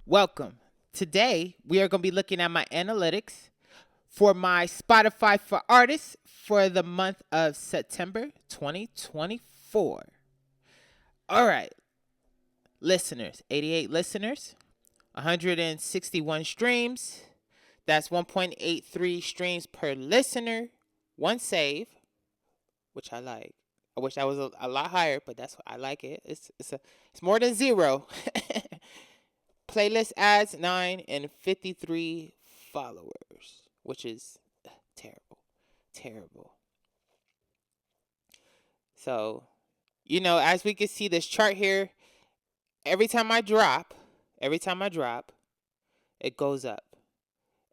Welcome. Today, we are going to be looking at my analytics for my Spotify for Artists for the month of September 2024. All right, listeners, 88 listeners, 161 streams. That's 1.83 streams per listener, one save, which I like. I wish I was a lot higher, but that's what I like it. It's more than zero. Playlist adds 9 and 53 followers, which is terrible. Terrible. So, as we can see this chart here, every time I drop, it goes up.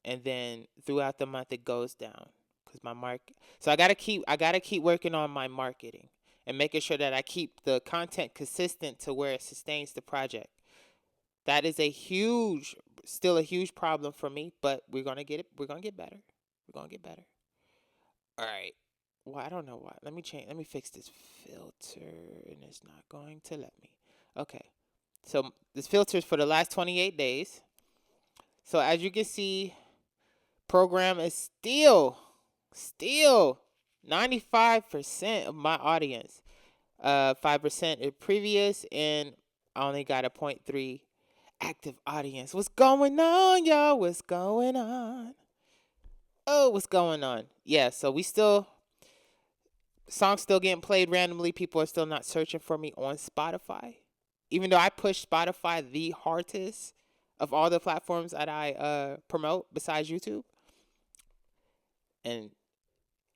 And then throughout the month it goes down cuz my market. So I got to keep working on my marketing and making sure that I keep the content consistent to where it sustains the project. That is still a huge problem for me, but we're gonna get it. We're gonna get better. We're gonna get better. All right. Well, I don't know why. Let me change. Let me fix this filter, and it's not going to let me. Okay. So this filter is for the last 28 days. So as you can see, program is still 95% of my audience. 5% is previous, and I only got a 0.3 active audience. What's going on, y'all? What's going on? Oh, what's going on? Yeah, so songs still getting played randomly. People are still not searching for me on Spotify. Even though I push Spotify the hardest of all the platforms that I promote besides YouTube. And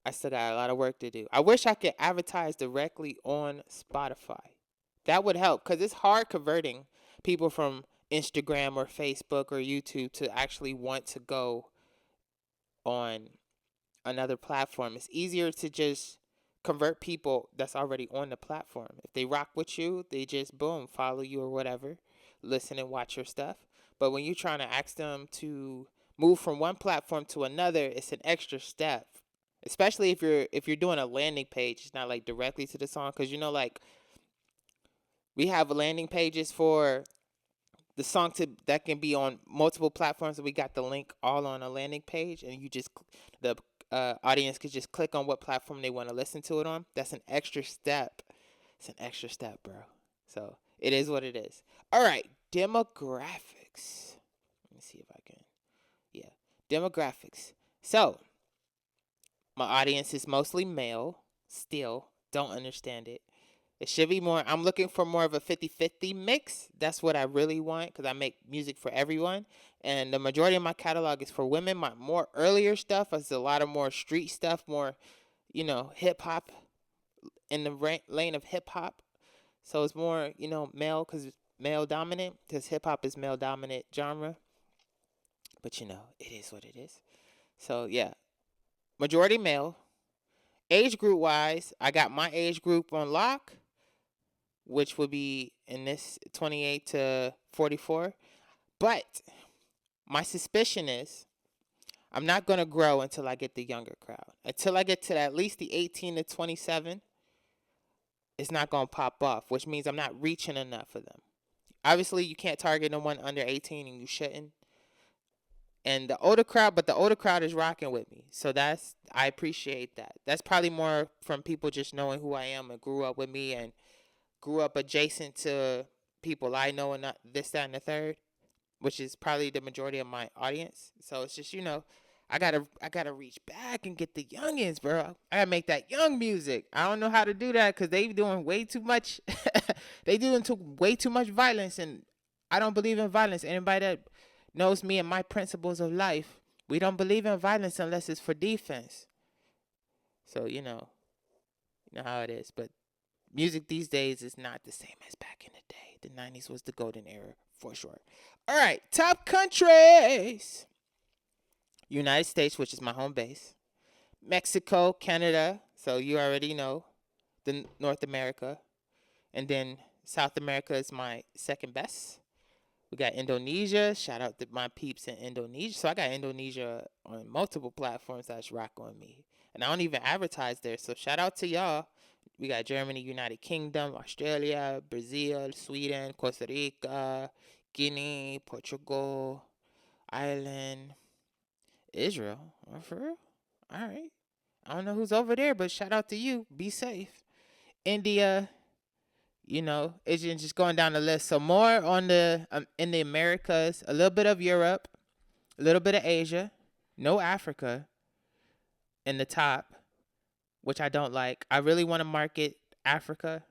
I still got a lot of work to do. I wish I could advertise directly on Spotify. That would help because it's hard converting people from Instagram or Facebook or YouTube to actually want to go on another platform. It's easier to just convert people that's already on the platform. If they rock with you, they just boom, follow you or whatever, listen and watch your stuff. But when you're trying to ask them to move from one platform to another, it's an extra step. Especially if you're doing a landing page, it's not like directly to the song because like we have landing pages for the song that can be on multiple platforms, and we got the link all on a landing page, and the audience could just click on what platform they want to listen to it on. That's an extra step. It's an extra step, bro. So it is what it is. All right, demographics. Let me see if I can. Yeah, demographics. So my audience is mostly male. Still, don't understand it. It should be more. I'm looking for more of a 50-50 mix. That's what I really want because I make music for everyone. And the majority of my catalog is for women. My more earlier stuff is a lot of more street stuff, more, hip hop in the lane of hip hop. So it's more, male because it's male dominant because hip hop is male dominant genre. But, it is what it is. So, yeah, majority male. Age group wise, I got my age group on lock, which would be in this 28 to 44. But my suspicion is I'm not going to grow until I get the younger crowd. Until I get to at least the 18 to 27, it's not going to pop off, which means I'm not reaching enough of them. Obviously, you can't target no one under 18, and you shouldn't. And the older crowd is rocking with me. So I appreciate that. That's probably more from people just knowing who I am and grew up with me and grew up adjacent to people I know and not this, that, and the third, which is probably the majority of my audience. So it's just, I gotta reach back and get the youngins, bro. I gotta make that young music. I don't know how to do that because they doing way too much. They doing way too much violence, and I don't believe in violence. Anybody that knows me and my principles of life, we don't believe in violence unless it's for defense. So you know how it is. But music these days is not the same as back in the day. The 90s was the golden era for sure. All right, top countries. United States, which is my home base. Mexico, Canada, so you already know the North America. And then South America is my second best. We got Indonesia. Shout out to my peeps in Indonesia. So I got Indonesia on multiple platforms that's rock on me. And I don't even advertise there. So shout out to y'all. We got Germany, United Kingdom, Australia, Brazil, Sweden, Costa Rica, Guinea, Portugal, Ireland, Israel. Oh, for real? All right. I don't know who's over there, but shout out to you. Be safe. India, it's just going down the list. So more on the in the Americas, a little bit of Europe, a little bit of Asia, no Africa in the top, which I don't like. I really want to market Africa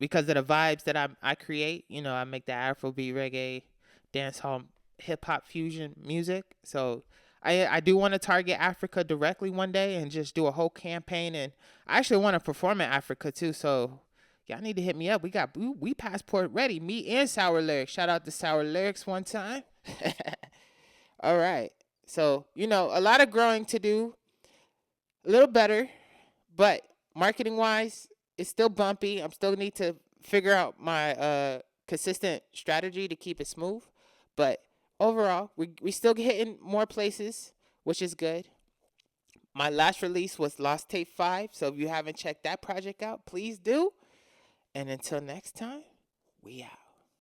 because of the vibes that I create. I make the Afrobeat, reggae, dancehall, hip hop fusion music. So I do want to target Africa directly one day and just do a whole campaign. And I actually want to perform in Africa too. So y'all need to hit me up. We passport ready. Me and Sour Lyrics. Shout out to Sour Lyrics one time. All right. So, a lot of growing to do. A little better, but marketing wise, it's still bumpy. I'm still need to figure out my consistent strategy to keep it smooth. But overall, we still hitting more places, which is good. My last release was Lost Tape 5, so if you haven't checked that project out, please do. And until next time, we out.